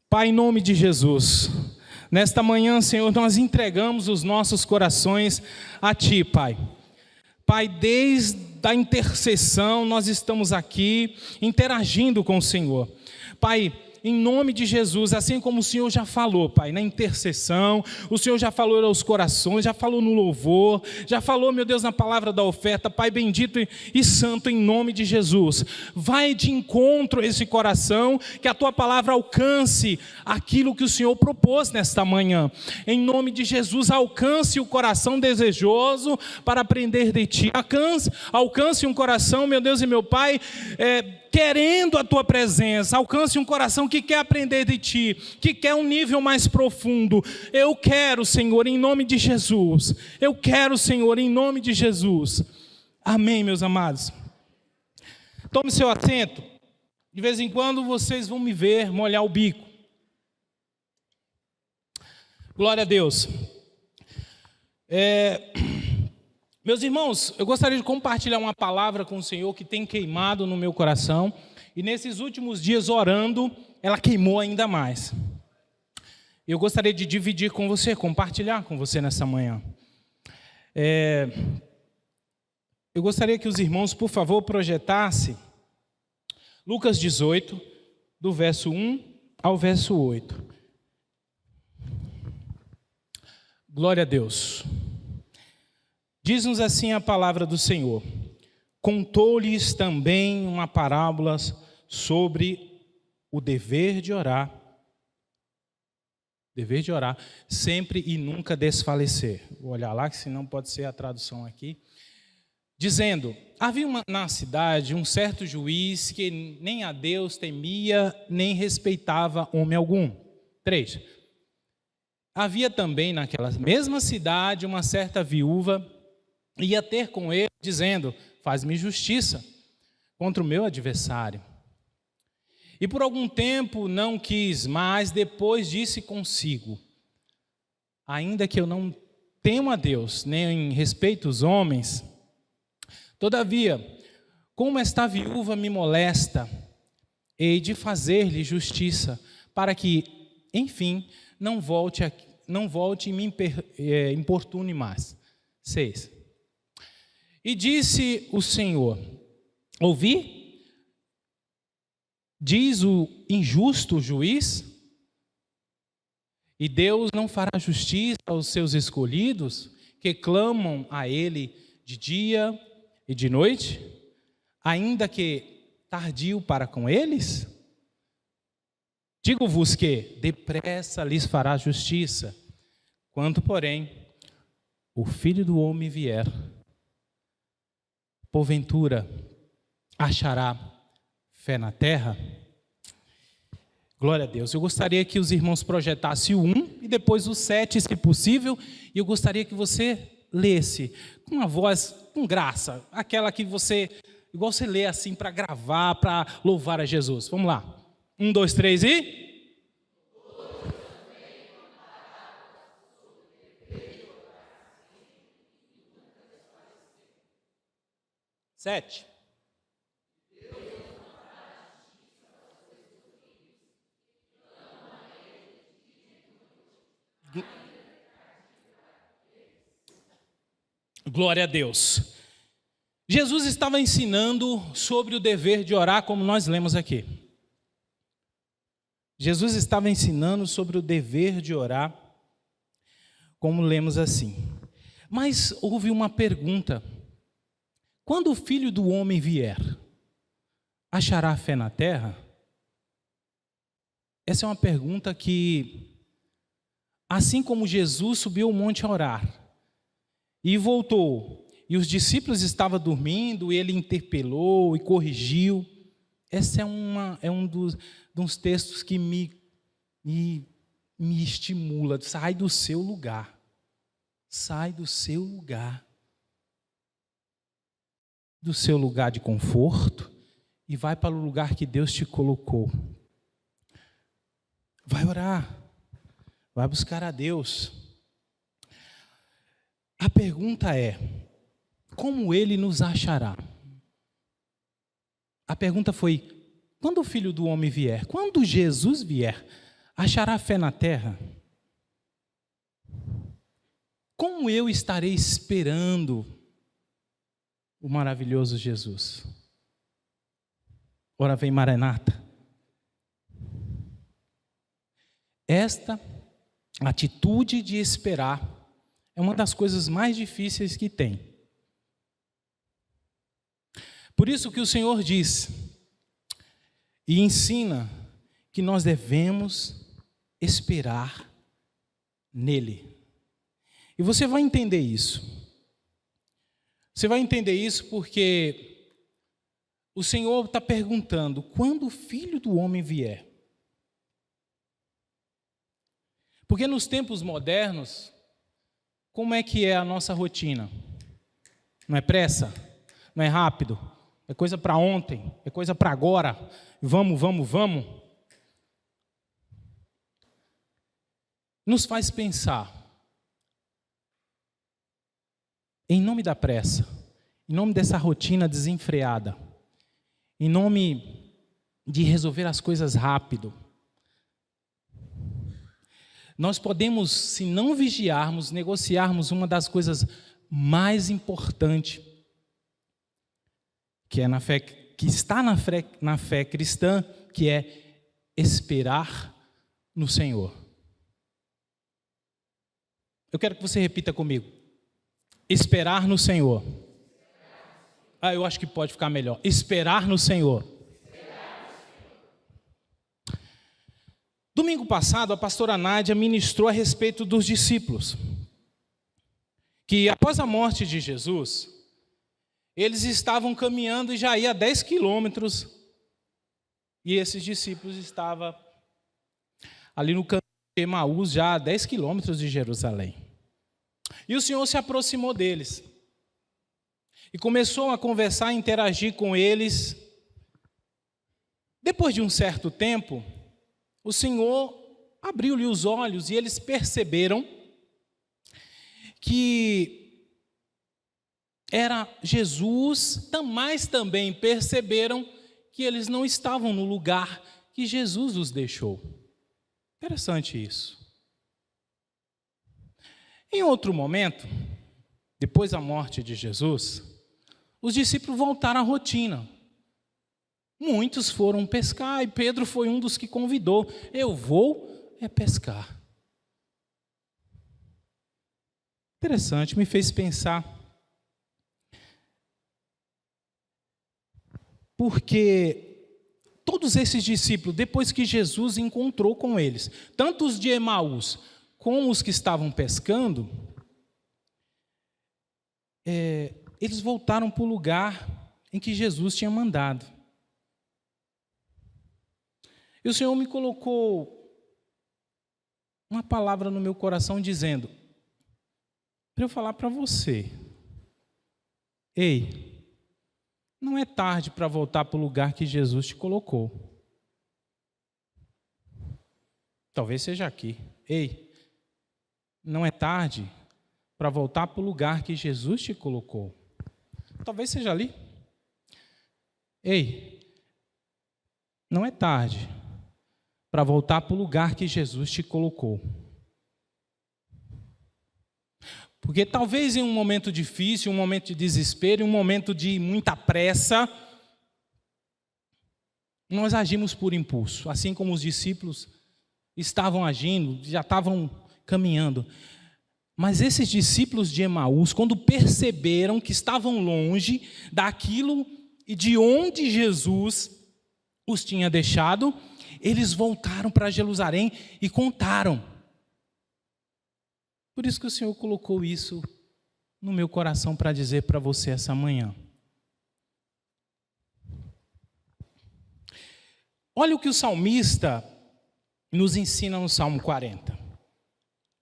Pai, em nome de Jesus, nesta manhã, Senhor, nós entregamos os nossos corações a Ti, Pai. Pai, desde a intercessão, nós estamos aqui interagindo com o Senhor. Pai, em nome de Jesus, assim como o Senhor já falou, Pai, na intercessão, o Senhor já falou aos corações, já falou no louvor, já falou, meu Deus, na palavra da oferta. Pai bendito e santo, em nome de Jesus, vai de encontro a esse coração, que a Tua palavra alcance aquilo que o Senhor propôs nesta manhã. Em nome de Jesus, alcance o coração desejoso para aprender de Ti, alcance um coração, meu Deus e meu Pai, querendo a Tua presença, alcance um coração que quer aprender de Ti, que quer um nível mais profundo. Eu quero, Senhor, em nome de Jesus. Eu quero, Senhor, em nome de Jesus. Amém, meus amados. Tome seu assento. De vez em quando vocês vão me ver molhar o bico. Glória a Deus. Meus irmãos, eu gostaria de compartilhar uma palavra com o Senhor que tem queimado no meu coração. E nesses últimos dias orando, ela queimou ainda mais. Eu gostaria de dividir com você, compartilhar com você nessa manhã. Eu gostaria que os irmãos, por favor, projetassem Lucas 18, do verso 1 ao verso 8. Glória a Deus. Diz-nos assim a palavra do Senhor: contou-lhes também uma parábola sobre o dever de orar sempre e nunca desfalecer. Vou olhar lá, que senão pode ser a tradução aqui. Dizendo: havia na cidade um certo juiz que nem a Deus temia, nem respeitava homem algum. 3. Havia também naquela mesma cidade uma certa viúva, ia ter com ele, dizendo: faz-me justiça contra o meu adversário. E por algum tempo não quis, mas depois disse consigo: ainda que eu não temo a Deus, nem respeito os homens, todavia, como esta viúva me molesta, hei de fazer-lhe justiça, para que, enfim, não volte e me importune mais. 6. E disse o Senhor: ouvi? Diz o injusto juiz? E Deus não fará justiça aos seus escolhidos, que clamam a Ele de dia e de noite, ainda que tardio para com eles? Digo-vos que depressa lhes fará justiça. Quando, porém, o Filho do Homem vier, porventura achará fé na terra? Glória a Deus. Eu gostaria que os irmãos projetassem o 1 e depois o 7, se possível. E eu gostaria que você lesse com uma voz com graça, aquela que você, igual você lê assim para gravar, para louvar a Jesus. Vamos lá. 1, 2, 3 e... 7. Glória a Deus. Jesus estava ensinando sobre o dever de orar, como nós lemos aqui. Jesus estava ensinando sobre o dever de orar, como lemos assim. Mas houve uma pergunta: quando o Filho do Homem vier, achará fé na terra? Essa é uma pergunta que, assim como Jesus subiu ao monte a orar, e voltou, e os discípulos estavam dormindo, e ele interpelou e corrigiu. Esse é um dos textos que me estimula. Sai do seu lugar. Sai do seu lugar. Do seu lugar de conforto e vai para o lugar que Deus te colocou. Vai orar. Vai buscar a Deus. A pergunta é: como Ele nos achará? A pergunta foi: quando o Filho do Homem vier, quando Jesus vier, achará fé na terra? Como eu estarei esperando o maravilhoso Jesus? Ora vem Maranata. Esta atitude de esperar é uma das coisas mais difíceis que tem. Por isso que o Senhor diz e ensina que nós devemos esperar nele. E você vai entender isso. Você vai entender isso porque o Senhor está perguntando: quando o Filho do Homem vier? Porque nos tempos modernos, como é que é a nossa rotina? Não é pressa? Não é rápido? É coisa para ontem? É coisa para agora? Vamos. Nos faz pensar, em nome da pressa, em nome dessa rotina desenfreada, em nome de resolver as coisas rápido, nós podemos, se não vigiarmos, negociarmos uma das coisas mais importantes que é na fé, que está na fé cristã, que é esperar no Senhor. Eu quero que você repita comigo: esperar no Senhor. Eu acho que pode ficar melhor. Esperar no Senhor. Domingo passado, a pastora Nádia ministrou a respeito dos discípulos, que após a morte de Jesus, eles estavam caminhando e já ia 10 quilômetros, e esses discípulos estavam ali no caminho de Emaús, já a 10 quilômetros de Jerusalém. E o Senhor se aproximou deles e começou a conversar, a interagir com eles. Depois de um certo tempo, o Senhor abriu-lhe os olhos e eles perceberam que era Jesus, mas também perceberam que eles não estavam no lugar que Jesus os deixou. Interessante isso. Em outro momento, depois da morte de Jesus, os discípulos voltaram à rotina. Muitos foram pescar e Pedro foi um dos que convidou. Eu vou pescar. Interessante, me fez pensar. Porque todos esses discípulos, depois que Jesus encontrou com eles, tanto os de Emaús como os que estavam pescando, eles voltaram para o lugar em que Jesus tinha mandado. E o Senhor me colocou uma palavra no meu coração dizendo, para eu falar para você: ei, não é tarde para voltar para o lugar que Jesus te colocou. Talvez seja aqui. Ei, não é tarde para voltar para o lugar que Jesus te colocou. Talvez seja ali. Ei, não é tarde para voltar para o lugar que Jesus te colocou. Porque talvez em um momento difícil, um momento de desespero, um momento de muita pressa, nós agimos por impulso, assim como os discípulos estavam agindo, já estavam caminhando. Mas esses discípulos de Emaús, quando perceberam que estavam longe daquilo e de onde Jesus os tinha deixado, eles voltaram para Jerusalém e contaram. Por isso que o Senhor colocou isso no meu coração para dizer para você essa manhã. Olha o que o salmista nos ensina no Salmo 40.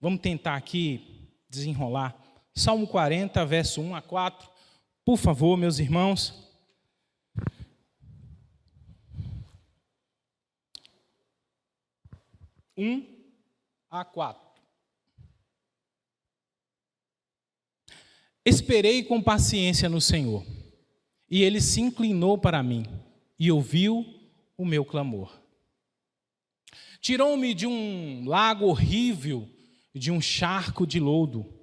Vamos tentar aqui desenrolar. Salmo 40, verso 1 a 4. Por favor, meus irmãos. Um a 4. Esperei com paciência no Senhor, e Ele se inclinou para mim, e ouviu o meu clamor. Tirou-me de um lago horrível, de um charco de lodo,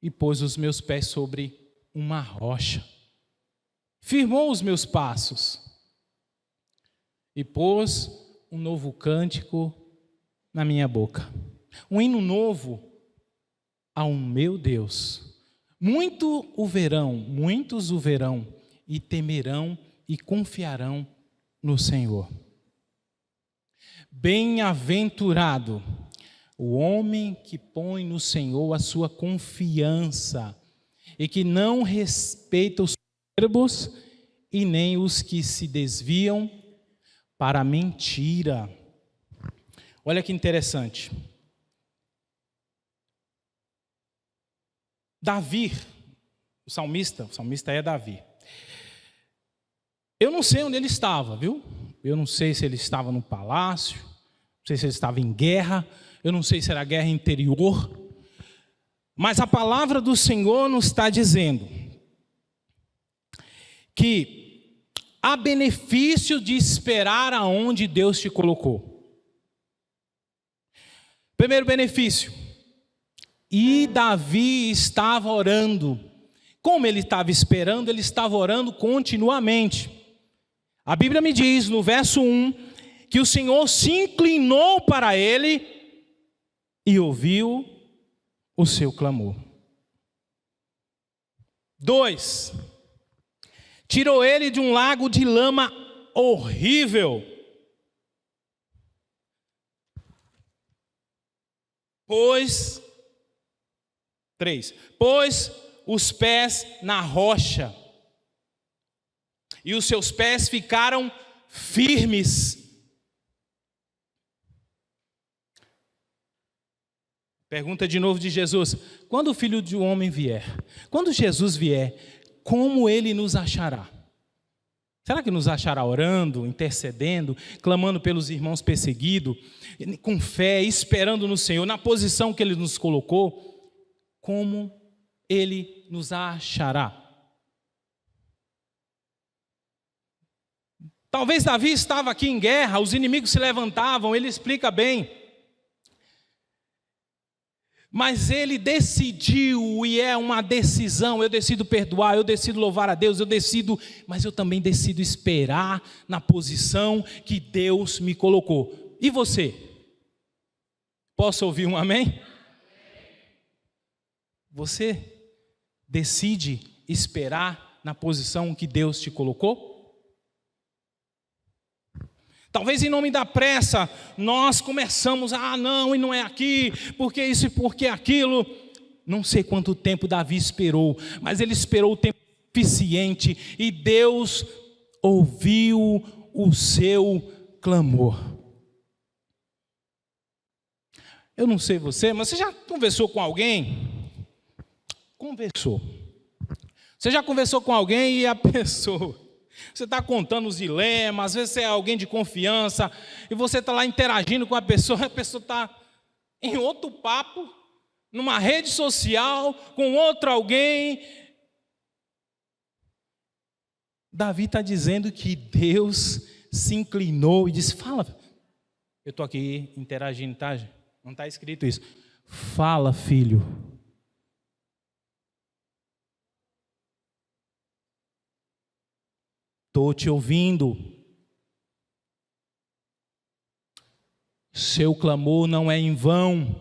e pôs os meus pés sobre uma rocha. Firmou os meus passos, e pôs um novo cântico na minha boca. Um hino novo ao meu Deus. Muitos o verão, e temerão e confiarão no Senhor. Bem-aventurado o homem que põe no Senhor a sua confiança e que não respeita os soberbos e nem os que se desviam para a mentira. Olha que interessante. Davi, o salmista é Davi. Eu não sei onde ele estava, viu? Eu não sei se ele estava no palácio, não sei se ele estava em guerra, eu não sei se era guerra interior, mas a palavra do Senhor nos está dizendo que há benefício de esperar aonde Deus te colocou. Primeiro benefício, e Davi estava orando. Como ele estava esperando, ele estava orando continuamente. A Bíblia me diz no verso 1 que o Senhor se inclinou para ele e ouviu o seu clamor. 2, tirou ele de um lago de lama horrível. Pôs os pés na rocha, e os seus pés ficaram firmes. Pergunta de novo de Jesus: quando o Filho do Homem vier, quando Jesus vier, como ele nos achará? Será que nos achará orando, intercedendo, clamando pelos irmãos perseguidos, com fé, esperando no Senhor, na posição que Ele nos colocou? Como Ele nos achará? Talvez Davi estava aqui em guerra, os inimigos se levantavam, ele explica bem. Mas ele decidiu, e é uma decisão, eu decido perdoar, eu decido louvar a Deus, mas eu também decido esperar na posição que Deus me colocou. E você? Posso ouvir um amém? Você decide esperar na posição que Deus te colocou? Talvez em nome da pressa, nós começamos, não, e não é aqui, porque isso e porque aquilo. Não sei quanto tempo Davi esperou, mas ele esperou o tempo suficiente, e Deus ouviu o seu clamor. Eu não sei você, mas você já conversou com alguém? Conversou. Você já conversou com alguém e a pessoa... Você está contando os dilemas, às vezes você é alguém de confiança, e você está lá interagindo com a pessoa está em outro papo, numa rede social, com outro alguém. Davi está dizendo que Deus se inclinou e disse: fala, eu estou aqui interagindo, tá? Não está escrito isso. Fala, filho. Estou te ouvindo. Seu clamor não é em vão.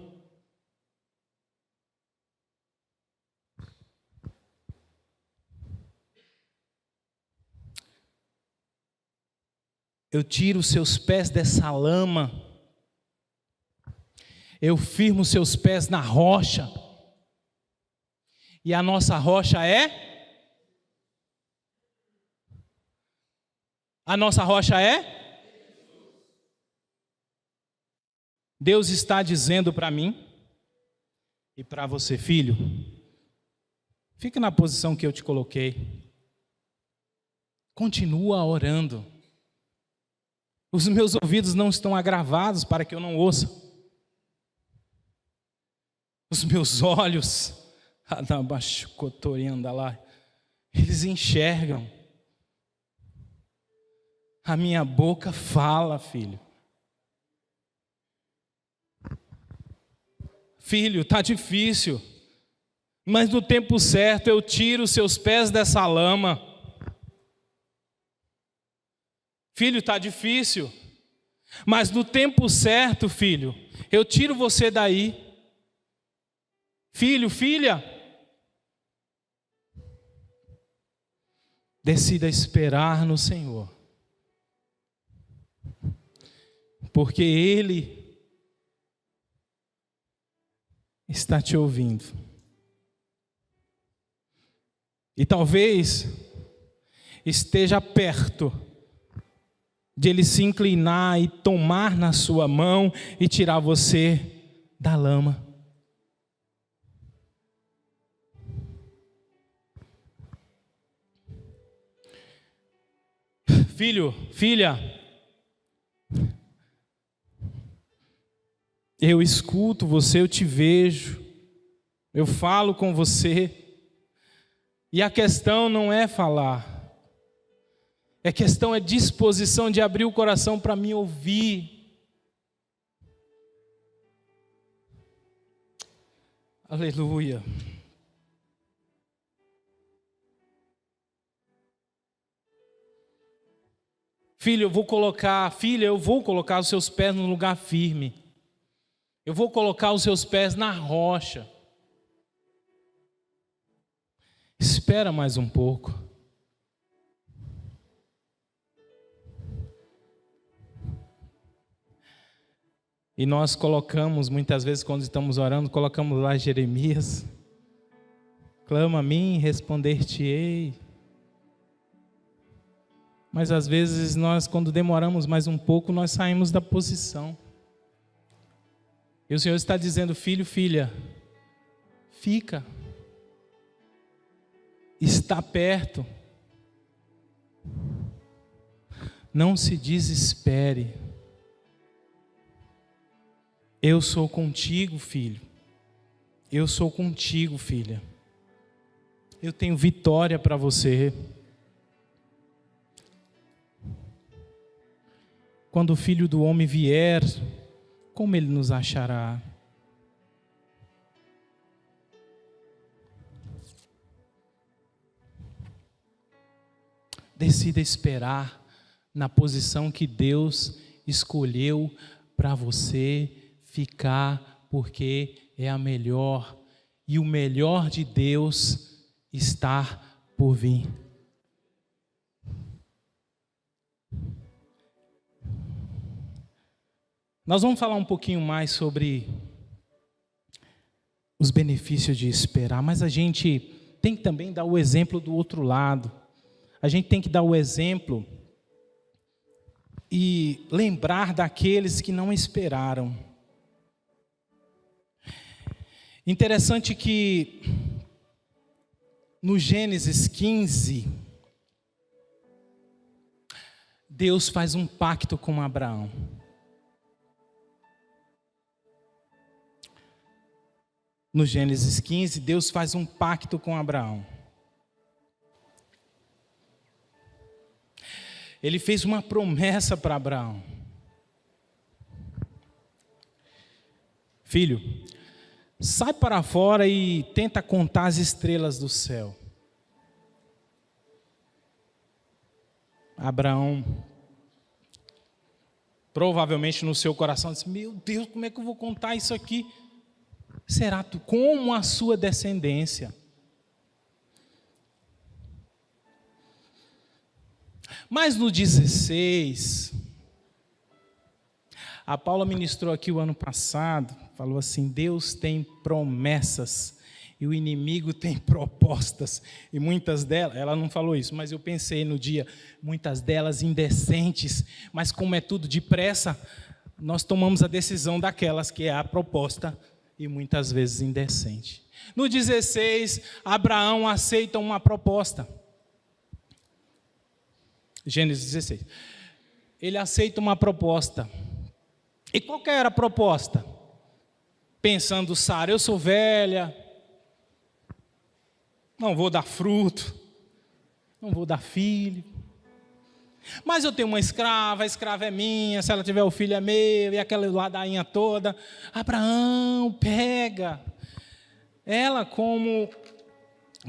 Eu tiro seus pés dessa lama. Eu firmo seus pés na rocha. E a nossa rocha é? A nossa rocha é? Deus está dizendo para mim e para você, filho, fica na posição que eu te coloquei. Continua orando. Os meus ouvidos não estão agravados para que eu não ouça. Os meus olhos, eles enxergam. A minha boca fala, filho. Filho, está difícil, mas no tempo certo eu tiro os seus pés dessa lama. Filho, está difícil, mas no tempo certo, filho, eu tiro você daí. Filho, filha, decida esperar no Senhor, porque Ele está te ouvindo. E talvez esteja perto de Ele se inclinar e tomar na sua mão e tirar você da lama. Filho, filha, eu escuto você, eu te vejo, eu falo com você, e a questão não é falar, a questão é disposição de abrir o coração para me ouvir. Aleluia. Filho, eu vou colocar os seus pés no lugar firme. Eu vou colocar os seus pés na rocha. Espera mais um pouco. E nós colocamos, muitas vezes quando estamos orando, colocamos lá Jeremias. Clama a mim, responder-te-ei. Mas às vezes nós, quando demoramos mais um pouco, nós saímos da posição. E o Senhor está dizendo, filho, filha, fica. Está perto. Não se desespere. Eu sou contigo, filho. Eu sou contigo, filha. Eu tenho vitória para você. Quando o Filho do Homem vier, como Ele nos achará? Decida esperar na posição que Deus escolheu para você ficar, porque é a melhor. E o melhor de Deus está por vir. Nós vamos falar um pouquinho mais sobre os benefícios de esperar, mas a gente tem que também dar o exemplo do outro lado. A gente tem que dar o exemplo e lembrar daqueles que não esperaram. Interessante que no Gênesis 15, Deus faz um pacto com Abraão. No Gênesis 15, Deus faz um pacto com Abraão. Ele fez uma promessa para Abraão. Filho, sai para fora e tenta contar as estrelas do céu. Abraão, provavelmente no seu coração, disse, meu Deus, como é que eu vou contar isso aqui? Será tu como a sua descendência? Mas no 16, a Paula ministrou aqui o ano passado, falou assim, Deus tem promessas e o inimigo tem propostas, e muitas delas, ela não falou isso, mas eu pensei no dia, muitas delas indecentes, mas como é tudo depressa, nós tomamos a decisão daquelas que é a proposta, e muitas vezes indecente. No 16, Abraão aceita uma proposta. Gênesis 16. Ele aceita uma proposta. E qual que era a proposta? Pensando, Sara, eu sou velha, não vou dar fruto, não vou dar filho. Mas eu tenho uma escrava, a escrava é minha, se ela tiver o filho é meu, e aquela ladainha toda. Abraão, pega ela como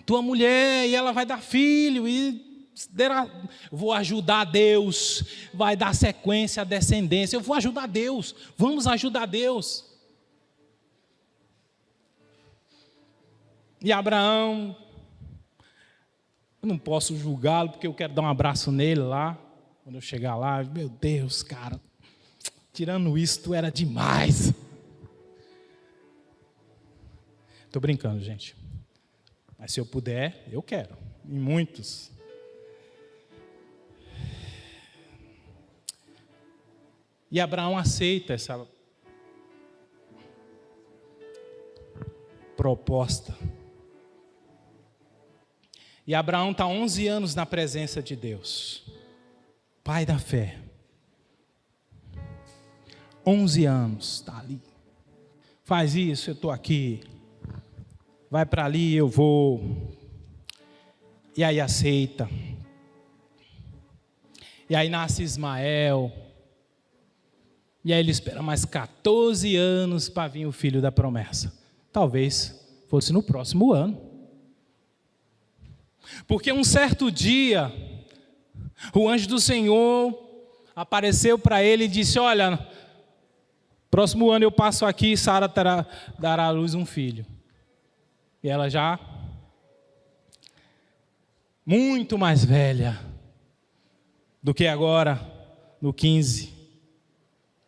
tua mulher, e ela vai dar filho, e vou ajudar Deus, vai dar sequência à descendência, eu vou ajudar Deus, vamos ajudar Deus. E Abraão, eu não posso julgá-lo, porque eu quero dar um abraço nele lá, quando eu chegar lá. Meu Deus, cara, tirando isso, tu era demais. Estou brincando, gente. Mas se eu puder, eu quero. E muitos. E Abraão aceita essa proposta. E Abraão está 11 anos na presença de Deus. Pai da fé. 11 anos, está ali. Faz isso, eu estou aqui. Vai para ali, eu vou. E aí aceita. E aí nasce Ismael. E aí ele espera mais 14 anos para vir o filho da promessa. Talvez fosse no próximo ano. Porque um certo dia, o anjo do Senhor apareceu para ele e disse: olha, próximo ano eu passo aqui e Sara dará à luz um filho. E ela já muito mais velha do que agora no 15.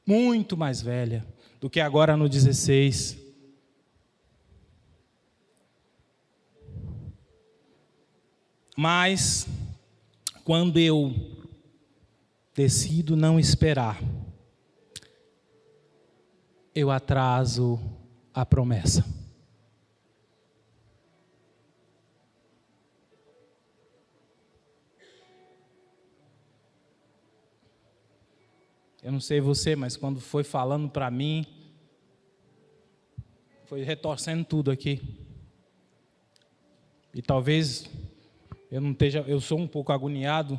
Muito mais velha do que agora no 16. Mas, quando eu decido não esperar, eu atraso a promessa. Eu não sei você, mas quando foi falando para mim, foi retorcendo tudo aqui. E talvez eu sou um pouco agoniado.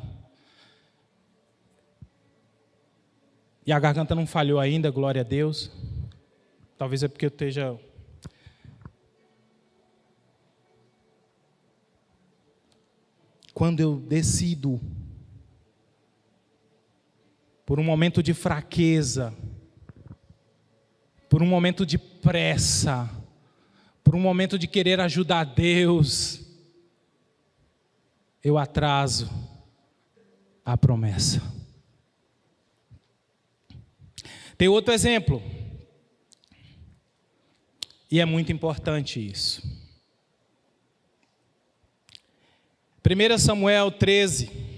E a garganta não falhou ainda, glória a Deus. Talvez é porque eu esteja... Quando eu decido, por um momento de fraqueza, por um momento de pressa, por um momento de querer ajudar Deus, eu atraso a promessa. Tem outro exemplo, e é muito importante isso. 1 Samuel 13.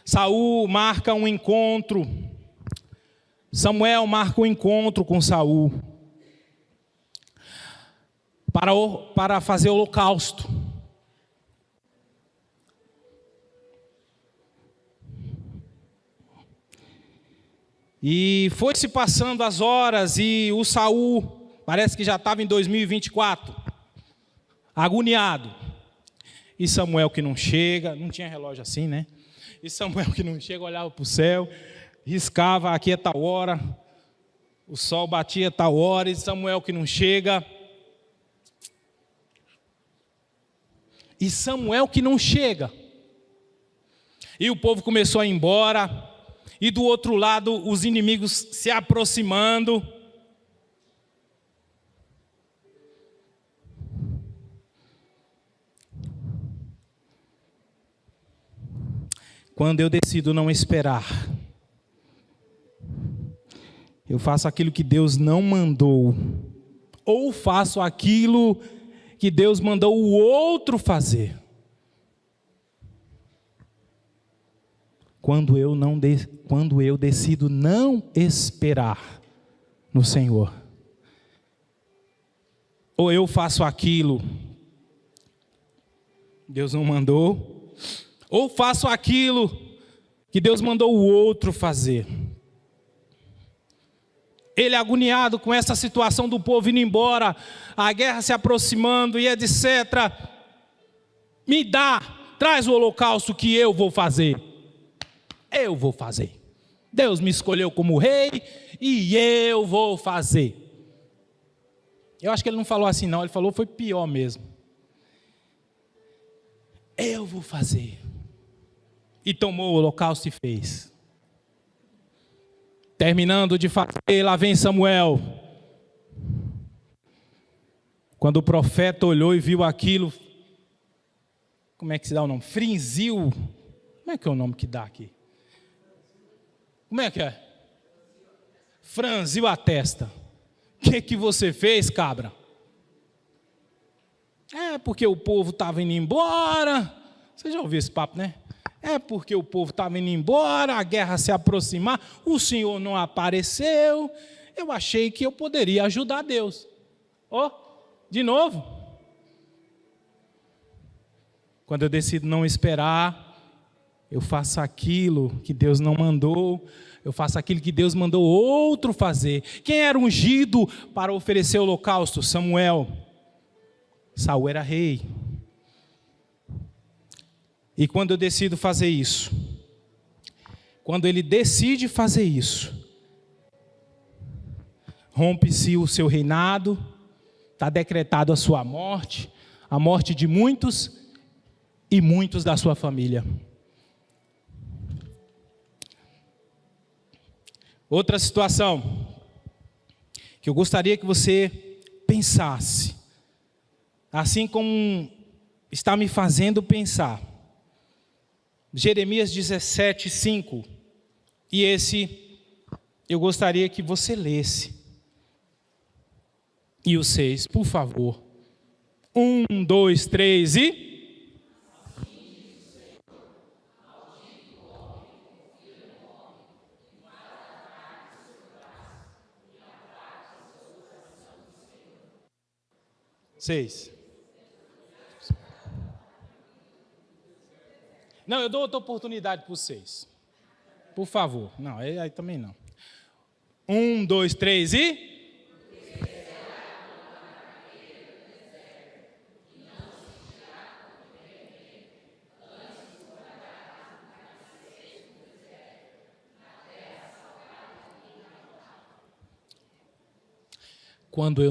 Saul marca um encontro. Samuel marca um encontro com Saul para fazer holocausto. E foi se passando as horas e o Saul, parece que já estava em 2024, agoniado. E Samuel que não chega, não tinha relógio assim, né? E Samuel que não chega, olhava para o céu, riscava, aqui é tal hora, o sol batia tal hora, e Samuel que não chega. E Samuel que não chega. E o povo começou a ir embora. E do outro lado, os inimigos se aproximando. Quando eu decido não esperar, eu faço aquilo que Deus não mandou, ou faço aquilo que Deus mandou o outro fazer. Quando eu decido não esperar no Senhor, ou eu faço aquilo que Deus não mandou, ou faço aquilo que Deus mandou o outro fazer. Ele agoniado com essa situação do povo indo embora, a guerra se aproximando e etc. Me dá traz o holocausto que eu vou fazer. Eu vou fazer. Deus me escolheu como rei e eu vou fazer. Eu acho que ele não falou assim não, ele falou foi pior mesmo. Eu vou fazer. E tomou o holocausto e fez. Terminando de fazer, lá vem Samuel. Quando o profeta olhou e viu aquilo, como é que se dá o nome? Frinziu. Como é que é o nome que dá aqui? Como é que é? Franziu a testa. O que você fez, cabra? É porque o povo estava indo embora. Você já ouviu esse papo, né? É porque o povo estava indo embora, a guerra se aproximar, o Senhor não apareceu. Eu achei que eu poderia ajudar Deus. Ó, de novo. Quando eu decido não esperar, eu faço aquilo que Deus não mandou, eu faço aquilo que Deus mandou outro fazer. Quem era ungido para oferecer o holocausto? Samuel. Saul era rei. E quando eu decido fazer isso, quando ele decide fazer isso, rompe-se o seu reinado, está decretado a sua morte, a morte de muitos e muitos da sua família. Outra situação que eu gostaria que você pensasse, assim como está me fazendo pensar. Jeremias 17, 5. E esse eu gostaria que você lesse. E o 6, por favor. 1, 2, 3 e... Seis. Não, eu dou outra oportunidade para vocês. Por favor. Não, aí também não. 1, 2, 3 e... Quando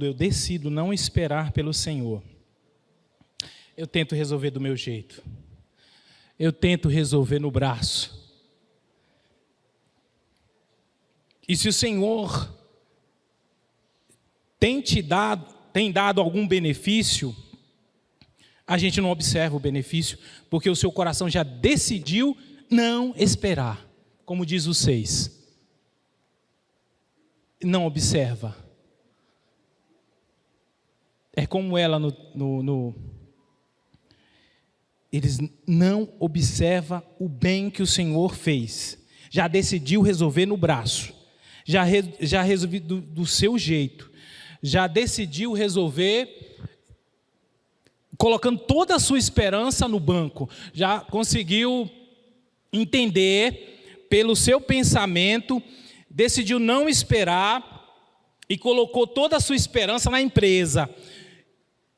eu decido não esperar pelo Senhor, eu tento resolver do meu jeito. Eu tento resolver no braço. E se o Senhor tem dado algum benefício, a gente não observa o benefício, porque o seu coração já decidiu não esperar. Como diz o 6. Não observa. É como ela eles não observam o bem que o Senhor fez. Já decidiu resolver no braço. Já resolveu do seu jeito. Já decidiu resolver colocando toda a sua esperança no banco. Já conseguiu entender pelo seu pensamento, decidiu não esperar e colocou toda a sua esperança na empresa.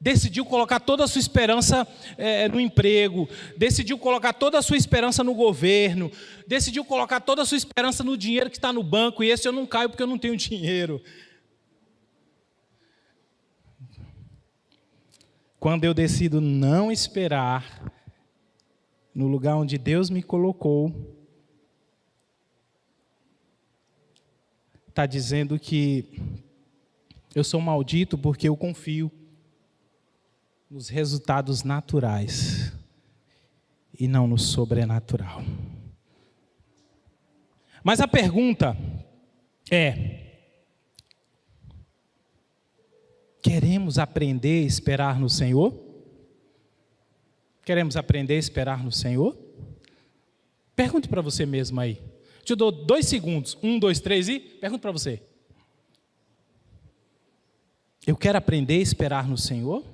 Decidiu colocar toda a sua esperança no emprego. Decidiu colocar toda a sua esperança no governo. Decidiu colocar toda a sua esperança no dinheiro que está no banco. E esse eu não caio porque eu não tenho dinheiro. Quando eu decido não esperar no lugar onde Deus me colocou, está dizendo que eu sou maldito porque eu confio nos resultados naturais e não no sobrenatural. Mas a pergunta é: queremos aprender a esperar no Senhor? Queremos aprender a esperar no Senhor? Pergunte para você mesmo aí. Te dou 2 segundos. 1, 2, 3 e pergunte para você. Eu quero aprender a esperar no Senhor?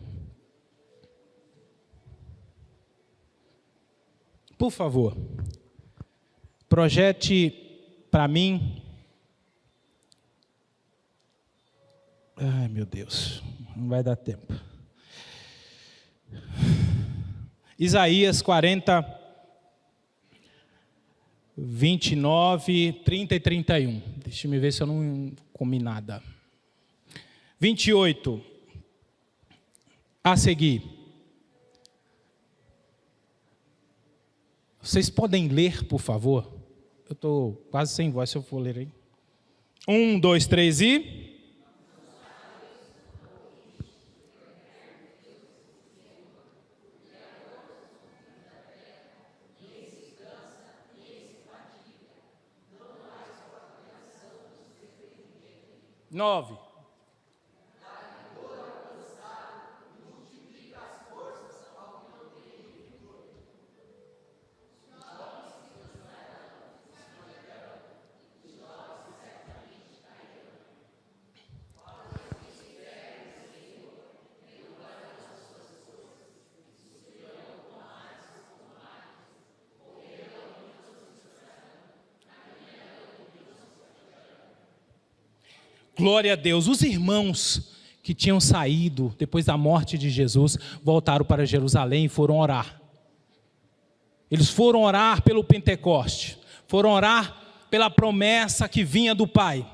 Por favor, projete para mim. Ai, meu Deus, não vai dar tempo. Isaías 40, 29, 30 e 31. Deixa eu ver se eu não comi nada. 28. A seguir. Vocês podem ler, por favor? Eu estou quase sem voz, se eu for ler aí. 1, 2, 3 e... Nove. Glória a Deus. Os irmãos que tinham saído depois da morte de Jesus voltaram para Jerusalém e foram orar. Eles foram orar pelo Pentecoste, foram orar pela promessa que vinha do Pai.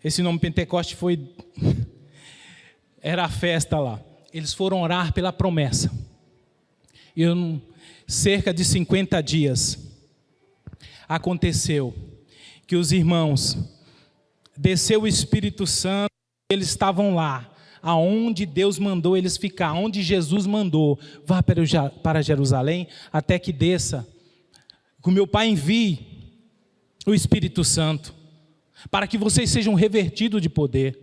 Esse nome Pentecoste era a festa lá. Eles foram orar pela promessa. E cerca de 50 dias aconteceu que os irmãos desceu o Espírito Santo, eles estavam lá, aonde Deus mandou eles ficar, onde Jesus mandou, vá para Jerusalém, até que desça, que o meu Pai envie o Espírito Santo, para que vocês sejam revertidos de poder.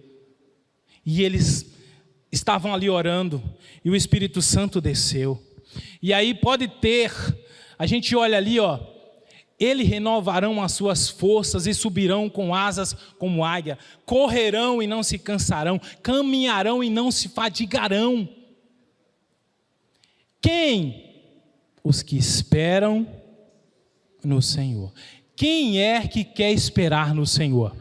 E eles estavam ali orando, e o Espírito Santo desceu. E aí pode ter, a gente olha ali, ó, eles renovarão as suas forças e subirão com asas como águia, correrão e não se cansarão, caminharão e não se fadigarão. Quem? Os que esperam no Senhor. Quem é que quer esperar no Senhor?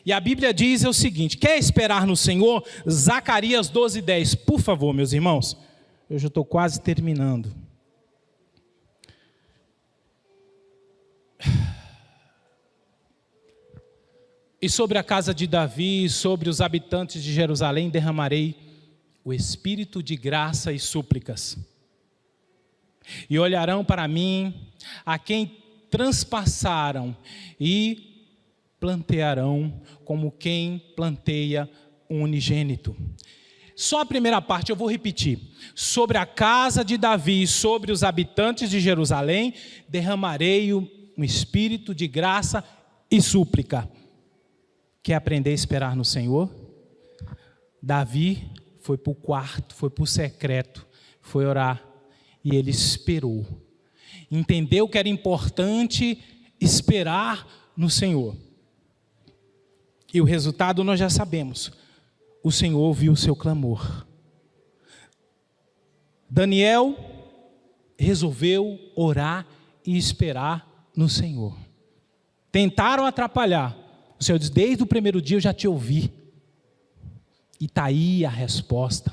E a Bíblia diz o seguinte, quer esperar no Senhor? Zacarias 12:10, por favor, meus irmãos, eu já estou quase terminando. E sobre a casa de Davi, sobre os habitantes de Jerusalém, derramarei o espírito de graça e súplicas. E olharão para mim, a quem transpassaram, e plantearão como quem planteia um unigênito. Só a primeira parte eu vou repetir. Sobre a casa de Davi, sobre os habitantes de Jerusalém, derramarei um espírito de graça e súplica. Quer aprender a esperar no Senhor? Davi foi para o quarto, foi para o secreto, foi orar e ele esperou. Entendeu que era importante esperar no Senhor. E o resultado nós já sabemos. O Senhor ouviu o seu clamor. Daniel resolveu orar e esperar no Senhor. Tentaram atrapalhar. O Senhor diz, desde o primeiro dia eu já te ouvi. E está aí a resposta.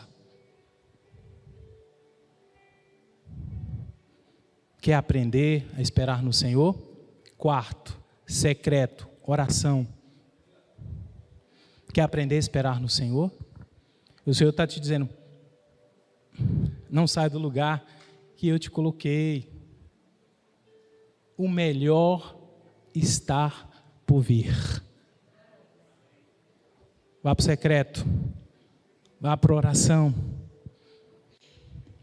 Quer aprender a esperar no Senhor? Quarto, secreto, oração. Quer aprender a esperar no Senhor? O Senhor está te dizendo, não sai do lugar que eu te coloquei. O melhor está por vir. Vá para o secreto. Vá para a oração.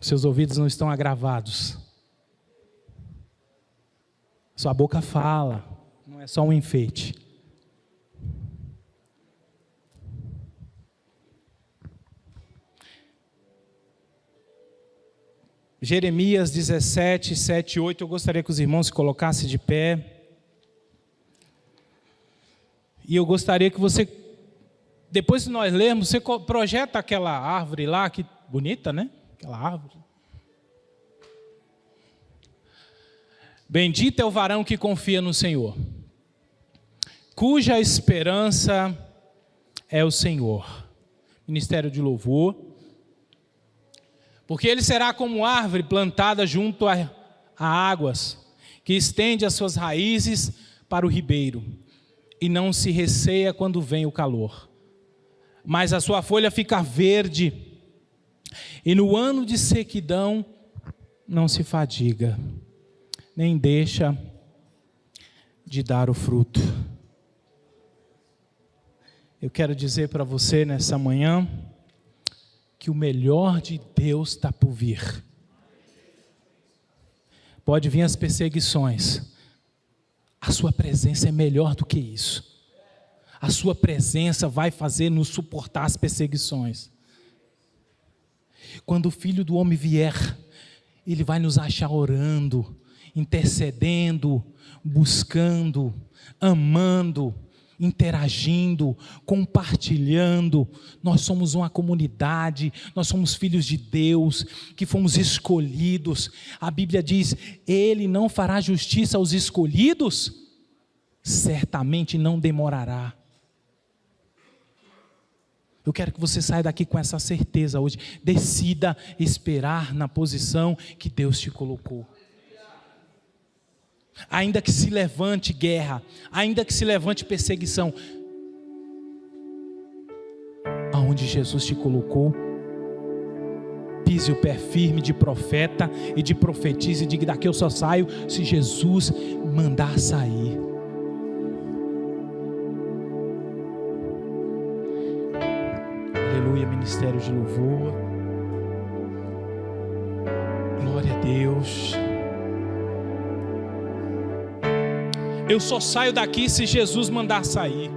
Seus ouvidos não estão agravados. Sua boca fala. Não é só um enfeite. Jeremias 17, 7 e 8. Eu gostaria que os irmãos se colocassem de pé. E eu gostaria que você, depois que nós lermos, você projeta aquela árvore lá, que bonita, né? Aquela árvore. Bendito é o varão que confia no Senhor, cuja esperança é o Senhor. Ministério de louvor. Porque ele será como árvore plantada junto a águas, que estende as suas raízes para o ribeiro, e não se receia quando vem o calor. Mas a sua folha fica verde, e no ano de sequidão não se fadiga, nem deixa de dar o fruto. Eu quero dizer para você nessa manhã, que o melhor de Deus está por vir. Pode vir as perseguições, a sua presença é melhor do que isso. A sua presença vai fazer nos suportar as perseguições. Quando o Filho do Homem vier, Ele vai nos achar orando, intercedendo, buscando, amando, interagindo, compartilhando. Nós somos uma comunidade, nós somos filhos de Deus, que fomos escolhidos. A Bíblia diz: Ele não fará justiça aos escolhidos? Certamente não demorará. Eu quero que você saia daqui com essa certeza hoje. Decida esperar na posição que Deus te colocou. Ainda que se levante guerra, ainda que se levante perseguição, aonde Jesus te colocou, pise o pé firme de profeta e de profetisa e diga: daqui eu só saio se Jesus mandar sair. Aleluia, ministério de louvor. Glória a Deus. Eu só saio daqui se Jesus mandar sair.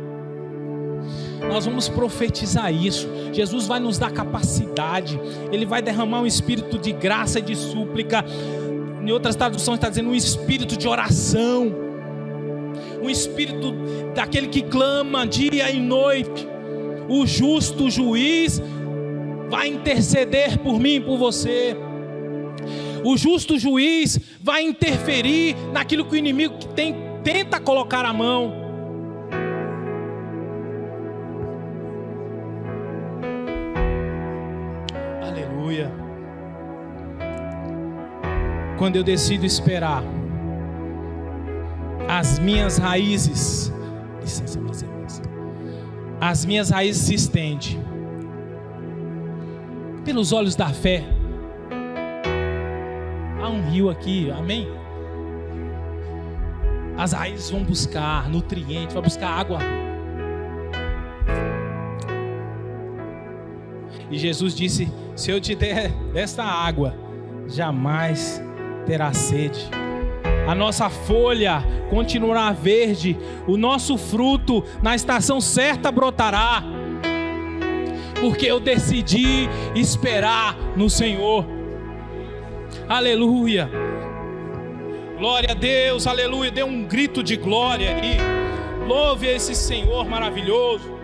Nós vamos profetizar isso. Jesus vai nos dar capacidade. Ele vai derramar um espírito de graça e de súplica. Em outras traduções está dizendo um espírito de oração. Um espírito daquele que clama dia e noite. O justo juiz vai interceder por mim e por você. O justo juiz vai interferir naquilo que o inimigo tenta colocar a mão. Aleluia. Quando eu decido esperar, as minhas raízes, licença, meus irmãos, as minhas raízes se estendem pelos olhos da fé. Há um rio aqui, amém? As raízes vão buscar nutrientes, vão buscar água. E Jesus disse: se eu te der desta água, jamais terá sede. A nossa folha continuará verde, o nosso fruto na estação certa brotará, porque eu decidi esperar no Senhor. Aleluia. Glória a Deus, aleluia. Dê um grito de glória aí. Louve esse Senhor maravilhoso.